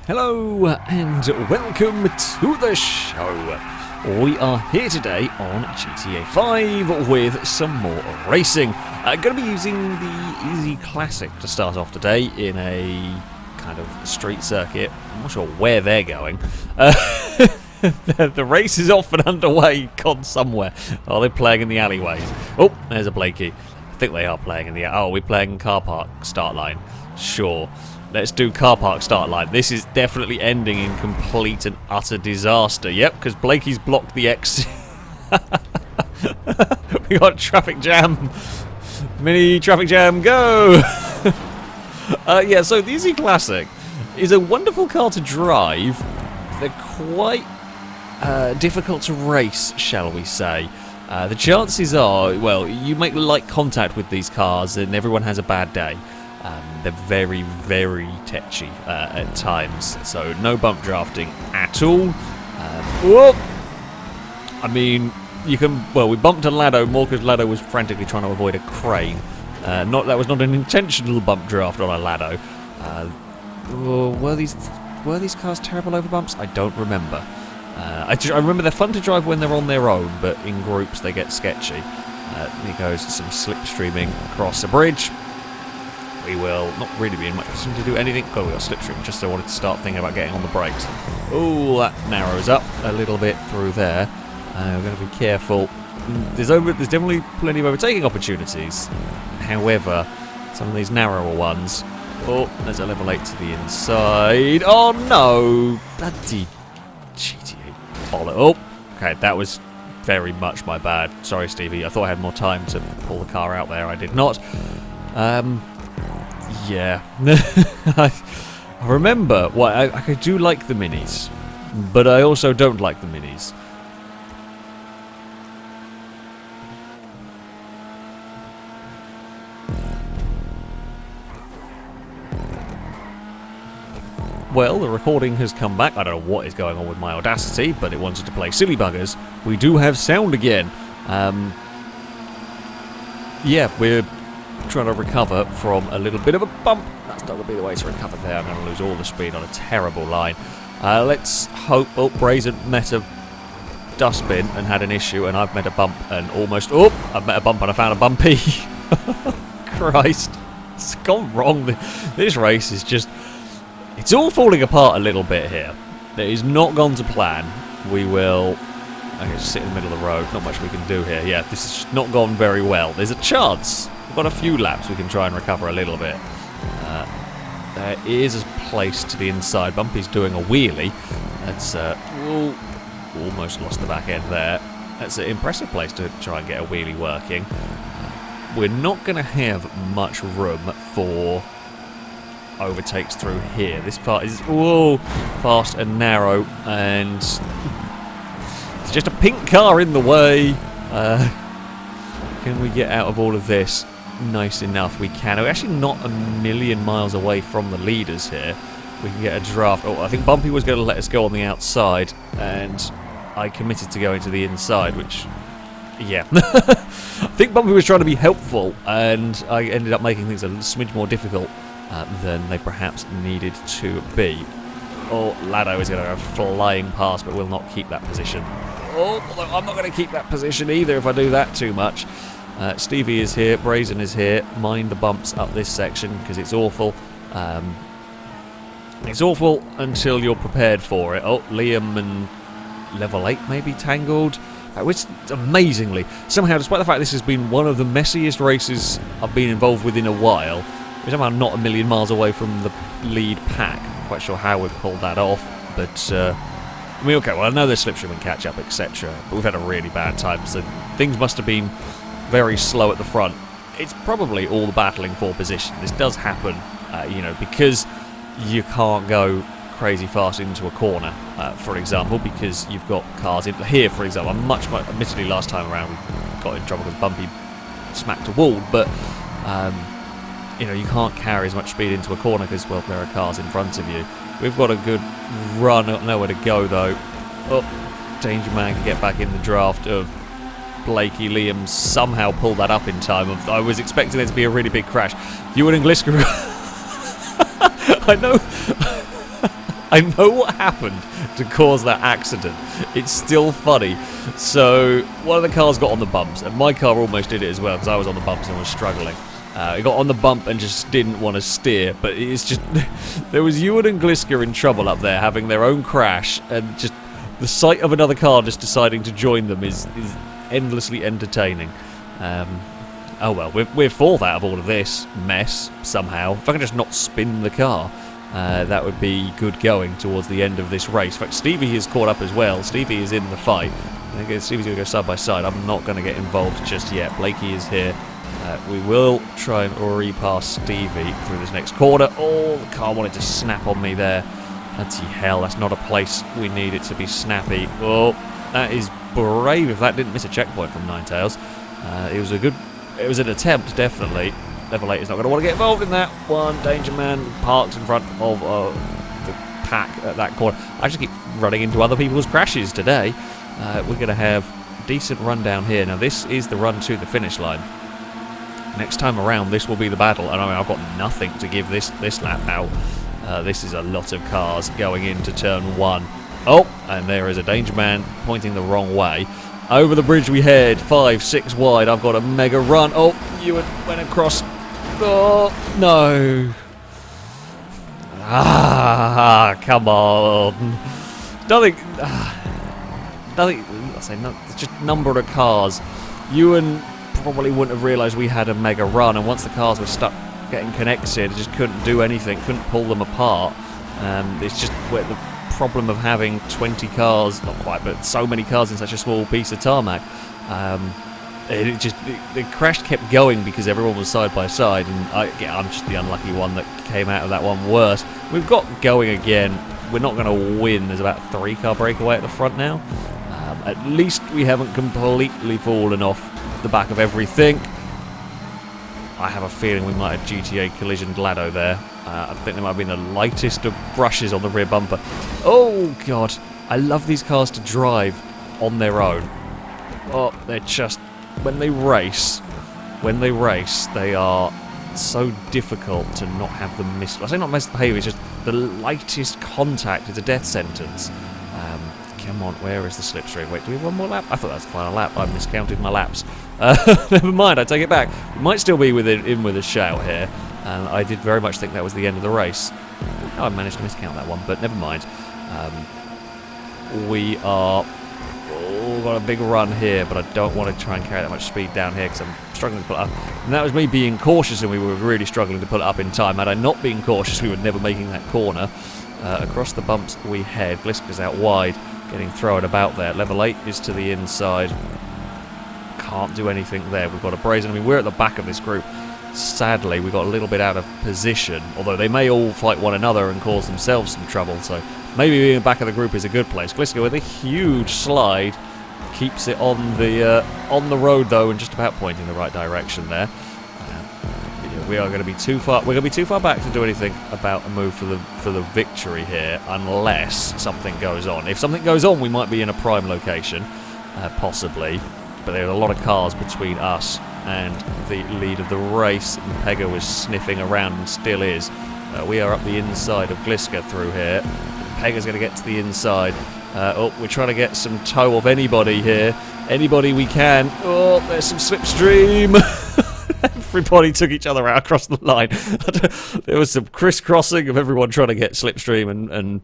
Hello and welcome to the show. We are here today on GTA 5 with some more racing. I'm going to be using the Easy Classic to start off today in a kind of street circuit. I'm not sure where they're going. The race is off and underway, gone somewhere. Oh, they're playing in the alleyways. Oh, there's a Blakey. I think they are playing in the... Oh, we're playing car park start line. Sure. Let's do car park start line. This is definitely ending in complete and utter disaster. Yep, because Blakey's blocked the exit. We got traffic jam. Mini traffic jam, go! Yeah, so the Easy Classic is a wonderful car to drive. They're quite difficult to race, shall we say. The chances are, well, you make light contact with these cars and everyone has a bad day. They're very, very tetchy at times, so no bump drafting at all. Whoop! I mean, you can... Well, we bumped a Lado more because Lado was frantically trying to avoid a crane. That was not an intentional bump draft on a Lado. Were these cars terrible over bumps? I don't remember. I remember they're fun to drive when they're on their own, but in groups they get sketchy. Here goes some slipstreaming across a bridge. We will not really be in much position to do anything. Oh, we got slipstream, just so I wanted to start thinking about getting on the brakes. Oh, that narrows up a little bit through there. We're going to be careful. There's definitely plenty of overtaking opportunities. However, some of these narrower ones... Oh, there's a level 8 to the inside. Oh, no! Bloody GTA bollock. Oh, okay, that was very much my bad. Sorry, Stevie. I thought I had more time to pull the car out there. I did not. Yeah. I remember, I do like the minis, but I also don't like the minis. Well, the recording has come back. I don't know what is going on with my Audacity, but it wanted to play Silly Buggers. We do have sound again. Yeah, we're trying to recover from a little bit of a bump. That's not going to be the way to recover there. I'm going to lose all the speed on a terrible line. Let's hope... Oh, Brazen met a dustbin and had an issue, and I've met a bump and almost... Oh, I've met a bump and I found a bumpy. Christ. It's gone wrong. This race is just... It's all falling apart a little bit here. It is not gone to plan. We will... I can just sit in the middle of the road. Not much we can do here. Yeah, this has not gone very well. There's a chance. We've got a few laps we can try and recover a little bit. There is a place to the inside. Bumpy's doing a wheelie. That's... almost lost the back end there. That's an impressive place to try and get a wheelie working. We're not going to have much room for overtakes through here. This part is fast and narrow, and it's just a pink car in the way. Can we get out of all of this? Nice enough, we can. We're actually not a million miles away from the leaders here. We can get a draft. Oh, I think Bumpy was going to let us go on the outside, and I committed to going to the inside, which, yeah. I think Bumpy was trying to be helpful, and I ended up making things a smidge more difficult than they perhaps needed to be. Oh, Lado is going to go flying past, but will not keep that position. Oh, although I'm not going to keep that position either if I do that too much. Stevie is here, Brazen is here. Mind the bumps up this section because it's awful. It's awful until you're prepared for it. Oh, Liam and level 8 maybe tangled. Which, amazingly, somehow, despite the fact this has been one of the messiest races I've been involved with in a while, we're somehow not a million miles away from the lead pack. I'm quite sure how we've pulled that off, but I mean, okay, well, I know there's slipstream and catch-up, etc., but we've had a really bad time, so things must have been very slow at the front. It's probably all the battling for position. This does happen, you know, because you can't go crazy fast into a corner, for example, because you've got cars in here, for example. Admittedly, last time around we got in trouble because Bumpy smacked a wall, but you know, you can't carry as much speed into a corner because, well, there are cars in front of you. We've got a good run, nowhere to go though. Oh, Danger Man can get back in the draft of Blakey. Liam somehow pulled that up in time. I was expecting there to be a really big crash. Ewan and Glisker. I know. I know what happened to cause that accident. It's still funny. So one of the cars got on the bumps, and my car almost did it as well because I was on the bumps and was struggling. It got on the bump and just didn't want to steer, but it's just there was Ewan and Gliska in trouble up there, having their own crash, and just the sight of another car just deciding to join them is endlessly entertaining. Oh well, we're fourth out of all of this mess somehow. If I can just not spin the car, that would be good going towards the end of this race. In fact, Stevie is caught up as well. Stevie is in the fight. I think Stevie's going to go side by side. I'm not going to get involved just yet. Blakey is here. We will try and repass Stevie through this next corner. Oh, the car wanted to snap on me there. Bloody hell, that's not a place we need it to be snappy. Oh, that is brave if that didn't miss a checkpoint from Ninetales. It was an attempt, definitely. Level 8 is not going to want to get involved in that one. Danger Man parked in front of the pack at that corner. I just keep running into other people's crashes today. We're going to have a decent run down here. Now, this is the run to the finish line. Next time around, this will be the battle. And I mean, I've got nothing to give this lap out. This is a lot of cars going into turn 1. Oh, and there is a Danger Man pointing the wrong way. Over the bridge we head, 5, 6 wide. I've got a mega run. Oh, you went across. Oh, no. Ah, come on. Nothing. I say no. It's just number of cars. Ewan probably wouldn't have realised we had a mega run, and once the cars were stuck getting connected, it just couldn't do anything. Couldn't pull them apart. It's just where the problem of having 20 cars, not quite, but so many cars in such a small piece of tarmac. The crash kept going because everyone was side by side, and I'm just the unlucky one that came out of that one worse. We've got going again. We're not going to win. There's about a 3-car breakaway at the front now. At least we haven't completely fallen off the back of everything. I have a feeling we might have GTA collisioned Lado there. I think there might have been the lightest of brushes on the rear bumper. Oh god, I love these cars to drive on their own. Oh, they're just, when they race, they are so difficult to not have them miss. I say not miss the behaviour, it's just the lightest contact is a death sentence. Come on, where is the slipstream? Wait, do we have one more lap? I thought that was the final lap. I miscounted my laps. Never mind, I take it back. We might still be in with a shout here. And I did very much think that was the end of the race. I managed to miscount that one, but never mind. We are got a big run here, but I don't want to try and carry that much speed down here because I'm struggling to pull it up. And that was me being cautious, and we were really struggling to pull it up in time. Had I not been cautious, we were never making that corner. Across the bumps we head. Gliska's out wide, getting thrown about there. Level 8 is to the inside. Can't do anything there. We've got a brazen. I mean, we're at the back of this group. Sadly, we got a little bit out of position, although they may all fight one another and cause themselves some trouble, so maybe being in the back of the group is a good place. Gliska with a huge slide, keeps it on the road though, and just about pointing the right direction there. We are going to be too far. We're going to be too far back to do anything about a move for the victory here, unless something goes on. If something goes on, we might be in a prime location, possibly. But there are a lot of cars between us and the lead of the race. And Pega was sniffing around and still is. We are up the inside of Gliska through here. Pega's going to get to the inside. We're trying to get some toe off anybody here. Anybody we can. Oh, there's some slipstream. Everybody took each other out across the line. There was some crisscrossing of everyone trying to get slipstream and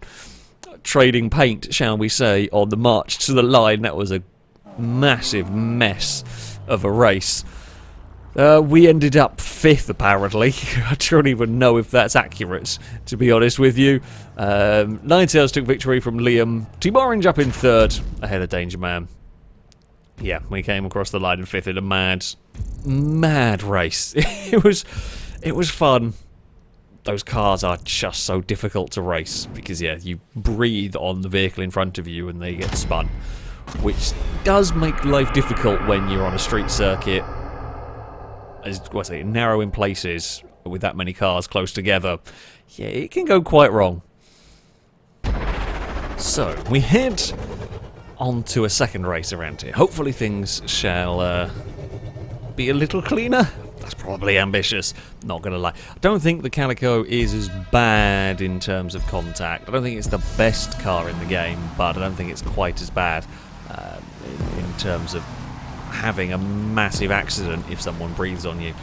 trading paint, shall we say, on the march to the line. That was a massive mess of a race. We ended up 5th, apparently. I don't even know if that's accurate, to be honest with you. Ninetales took victory from Liam. Team Orange up in 3rd, ahead of Danger Man. Yeah, we came across the line in 5th in a mad race. It was fun. Those cars are just so difficult to race because, yeah, you breathe on the vehicle in front of you and they get spun, which does make life difficult when you're on a street circuit, narrow in places with that many cars close together. Yeah, it can go quite wrong. So, we head on to a second race around here. Hopefully things shall be a little cleaner. That's probably ambitious, not going to lie. I don't think the Calico is as bad in terms of contact. I don't think it's the best car in the game, but I don't think it's quite as bad in terms of having a massive accident if someone breathes on you.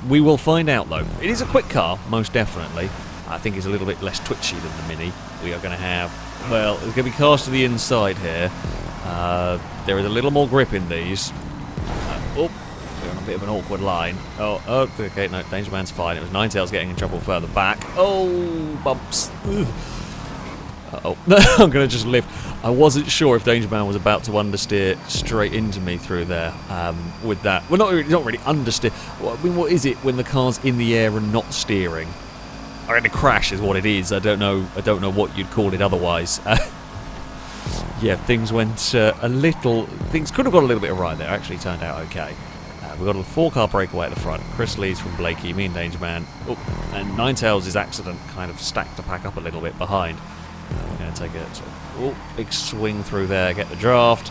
We will find out though. It is a quick car, most definitely. I think it's a little bit less twitchy than the Mini. We are going to have, well, it's going to be cast to the inside here. There is a little more grip in these. We're on a bit of an awkward line. Oh, okay, no, Danger Man's fine. It was Ninetales getting in trouble further back. Oh, bumps. Uh-oh. I'm going to just lift. I wasn't sure if Danger Man was about to understeer straight into me through there with that. Well, not really understeer. I mean, what is it when the car's in the air and not steering? I mean, a crash is what it is. I don't know what you'd call it otherwise. Yeah, things went a little... Things could have got a little bit right there. Actually turned out okay. We've got a 4-car breakaway at the front. Chris leads from Blakey, me and Danger Man. Oh, and Ninetales' accident kind of stacked the pack up a little bit behind. We're going to take a sort of, big swing through there, get the draft,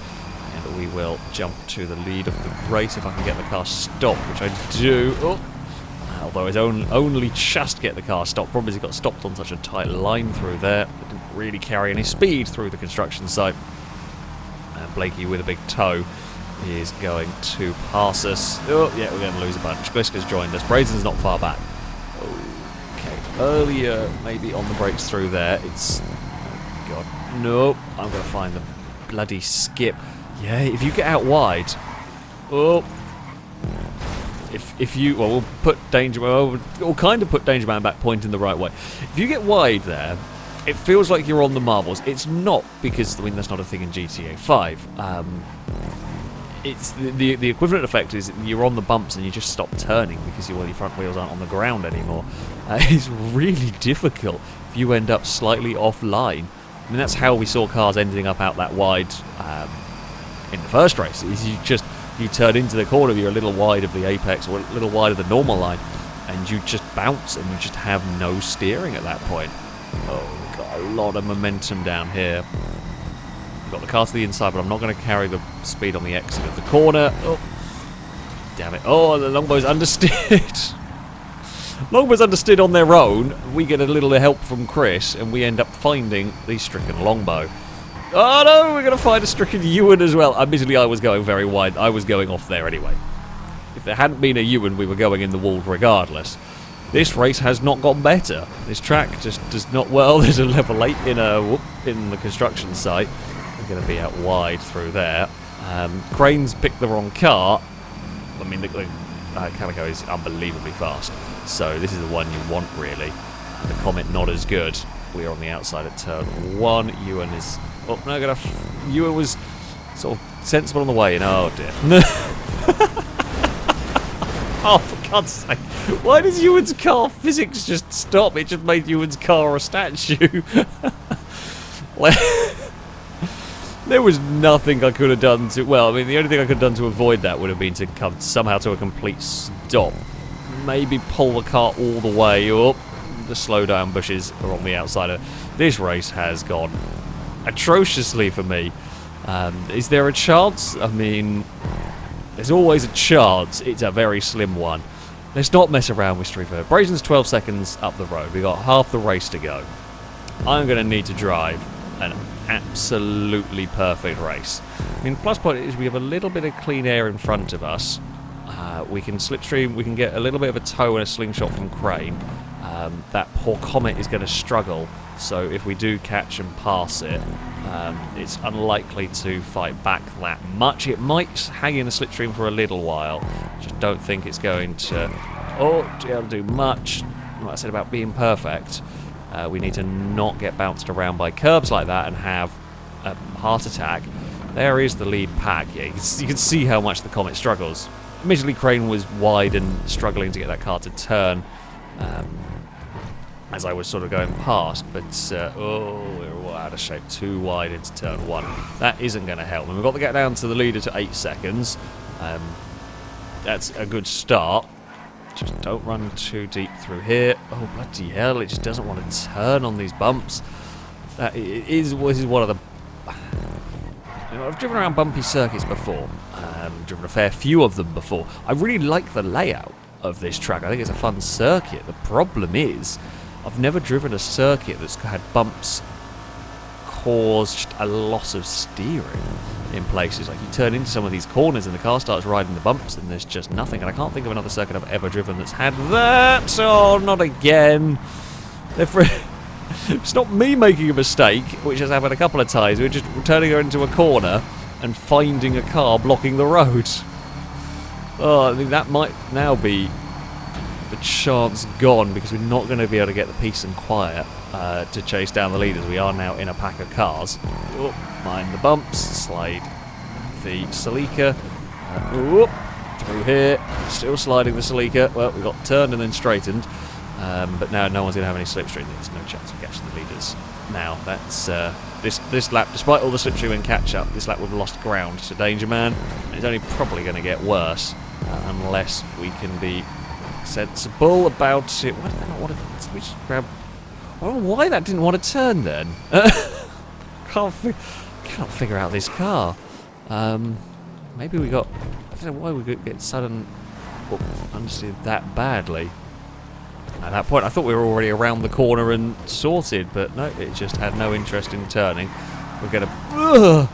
and we will jump to the lead of the race if I can get the car stopped, which I do. Although it's only just get the car stopped. Problem is it got stopped on such a tight line through there. It didn't really carry any speed through the construction site. And Blakey with a big toe is going to pass us. Oh, yeah, we're going to lose a bunch. Gliska's joined us. Brazen's not far back. Okay, earlier maybe on the brakes through there. It's... Oh, God. Nope. I'm going to find the bloody skip. Yeah, if you get out wide... Oh... If you, well, we'll put we'll kind of put Danger Man back pointing the right way. If you get wide there, it feels like you're on the marbles. It's not, because I mean that's not a thing in GTA 5. It's the equivalent effect is you're on the bumps and you just stop turning because your front wheels aren't on the ground anymore. It's really difficult if you end up slightly offline. I mean that's how we saw cars ending up out that wide in the first race. Is you turn into the corner, you're a little wide of the apex or a little wide of the normal line, and you just bounce and you just have no steering at that point. Oh, we've got a lot of momentum down here. We've got the car to the inside, but I'm not going to carry the speed on the exit of the corner. Oh, damn it. Oh, the Longbows understeered. Longbows understeered on their own. We get a little help from Chris, and we end up finding the stricken Longbow. Oh no, we're going to find a stricken Ewan as well. Admittedly, I was going very wide. I was going off there anyway. If there hadn't been a Ewan, we were going in the wall regardless. This race has not got better. This track just does not... Well, there's a level 8 in the construction site. We're going to be out wide through there. Crane's picked the wrong car. I mean, the Calico is unbelievably fast. So this is the one you want, really. The Comet not as good. We are on the outside at turn 1. Ewan is... Oh, no, Ewan was sort of sensible on the way in. Oh, dear. Oh, for God's sake. Why does Ewan's car physics just stop? It just made Ewan's car a statue. There was nothing I could have done to... Well, I mean, the only thing I could have done to avoid that would have been to come somehow to a complete stop. Maybe pull the car all the way up. The slow down bushes are on the outside. This race has gone atrociously for me. Is there a chance? I mean, there's always a chance. It's a very slim one. Let's not mess around with Street Fighter. Brazen's 12 seconds up the road. We've got half the race to go. I'm going to need to drive an absolutely perfect race. I mean, plus point is we have a little bit of clean air in front of us. We can slipstream. We can get a little bit of a tow and a slingshot from Crane. That poor Comet is going to struggle, so if we do catch and pass it, it's unlikely to fight back that much. It might hang in the slipstream for a little while. Just don't think it's going to be able to do much. Like I said about being perfect, we need to not get bounced around by curbs like that and have a heart attack. There is the lead pack. Yeah, you can see how much the Comet struggles. Admittedly, Crane was wide and struggling to get that car to turn. As I was sort of going past, but we're out of shape, too wide into turn 1. That isn't going to help. And we've got to get down to the leader to 8 seconds. That's a good start. Just don't run too deep through here. Oh, bloody hell, it just doesn't want to turn on these bumps. This is one of the... You know, I've driven around bumpy circuits before. Driven a fair few of them before. I really like the layout. of this track. I think it's a fun circuit. The problem is, I've never driven a circuit that's had bumps cause just a loss of steering in places. Like, you turn into some of these corners and the car starts riding the bumps and there's just nothing. And I can't think of another circuit I've ever driven that's had that. Oh, not again. It's not me making a mistake, which has happened a couple of times. We're just turning her into a corner and finding a car blocking the road. Oh, I think that might now be the chance gone, because we're not going to be able to get the peace and quiet to chase down the leaders. We are now in a pack of cars. Oh, mind the bumps, slide the Celica. Through here, still sliding the Celica. Well, we got turned and then straightened. But now no one's going to have any slipstream. There's no chance of catching the leaders. Now, that's this lap, despite all the slipstream and catch-up, this lap we've lost ground to Danger Man. It's only probably going to get worse unless we can be sensible about it. Why did that not want to... We just grab... I don't know why that didn't want to turn then. Can't figure out this car. Maybe we got... I don't know why we could get sudden understeered that badly. At that point, I thought we were already around the corner and sorted, but no, it just had no interest in turning. We're going to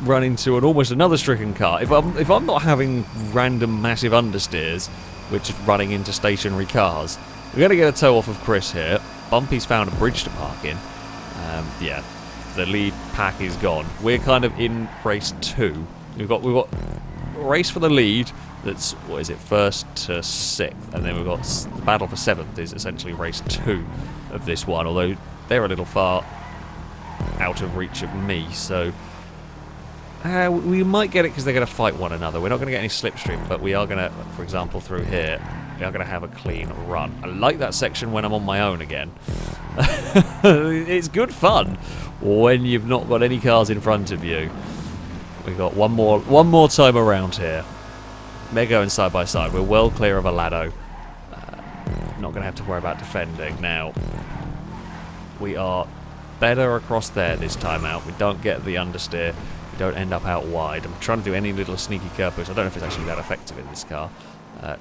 run into almost another stricken car. If I'm not having random massive understeers, we're just running into stationary cars. We're going to get a tow off of Chris here. Bumpy's found a bridge to park in. Yeah, the lead pack is gone. We're kind of in race 2. We've got a race for the lead. That's, what is it, 1st to 6th, and then we've got the battle for 7th is essentially race 2 of this one, although they're a little far out of reach of me, so we might get it because they're going to fight one another. We're not going to get any slipstream, but we are going to, for example, through here, we are going to have a clean run. I like that section when I'm on my own again. It's good fun when you've not got any cars in front of you. We've got one more time around here. They're going side by side. We're well clear of a laddo. Not going to have to worry about defending. Now, we are better across there this time out. We don't get the understeer. We don't end up out wide. I'm trying to do any little sneaky curve boost. I don't know if it's actually that effective in this car.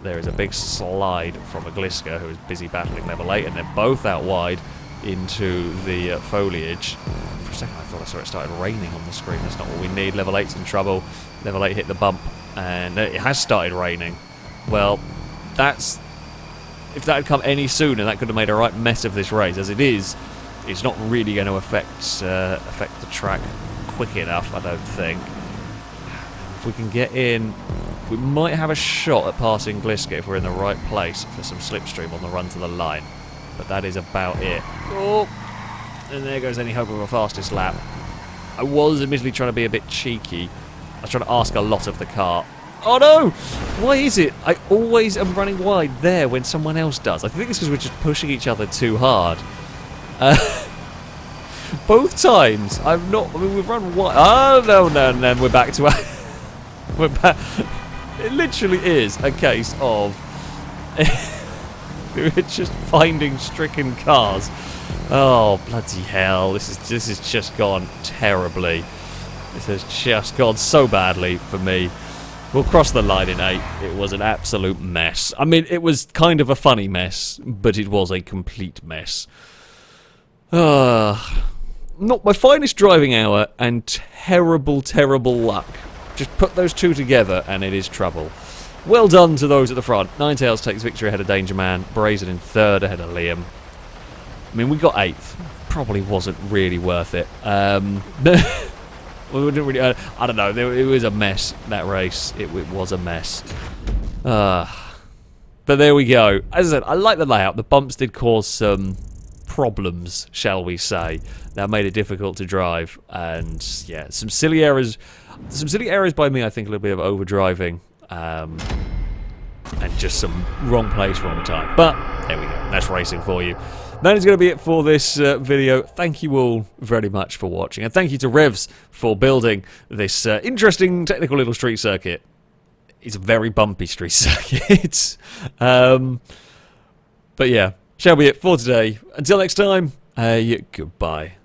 There is a big slide from a Gliska who is busy battling level 8, and they're both out wide into the foliage. For a second I thought I saw it started raining on the screen. That's not what we need. Level 8's in trouble. Level 8 hit the bump. And it has started raining. Well, that's... If that had come any sooner, that could have made a right mess of this race. As it is, it's not really going to affect the track quick enough, I don't think. If we can get in, we might have a shot at passing Gliska if we're in the right place for some slipstream on the run to the line. But that is about it. Oh! And there goes any hope of a fastest lap. I was admittedly trying to be a bit cheeky. I was trying to ask a lot of the car. Oh no! Why is it I always am running wide there when someone else does? I think it's because we're just pushing each other too hard. Both times I've not... I mean, we've run wide. Oh no, we're back to... we're back... It literally is a case of... we're just finding stricken cars. Oh, bloody hell. This has just gone terribly. This has just gone so badly for me. We'll cross the line in 8. It was an absolute mess. I mean, it was kind of a funny mess, but it was a complete mess. Not my finest driving hour and terrible, terrible luck. Just put those two together and it is trouble. Well done to those at the front. Ninetales takes victory ahead of Danger Man. Brazen in 3rd ahead of Liam. I mean, we got 8th. Probably wasn't really worth it. We didn't really, I don't know. It was a mess, that race. It was a mess. But there we go. As I said, I like the layout. The bumps did cause some problems, shall we say. That made it difficult to drive. And yeah, some silly errors. Some silly errors by me, I think, a little bit of overdriving. And just some wrong place, wrong time. But there we go. That's racing for you. That is going to be it for this video. Thank you all very much for watching. And thank you to Revs for building this interesting technical little street circuit. It's a very bumpy street circuit. But yeah, shall be it for today. Until next time, goodbye.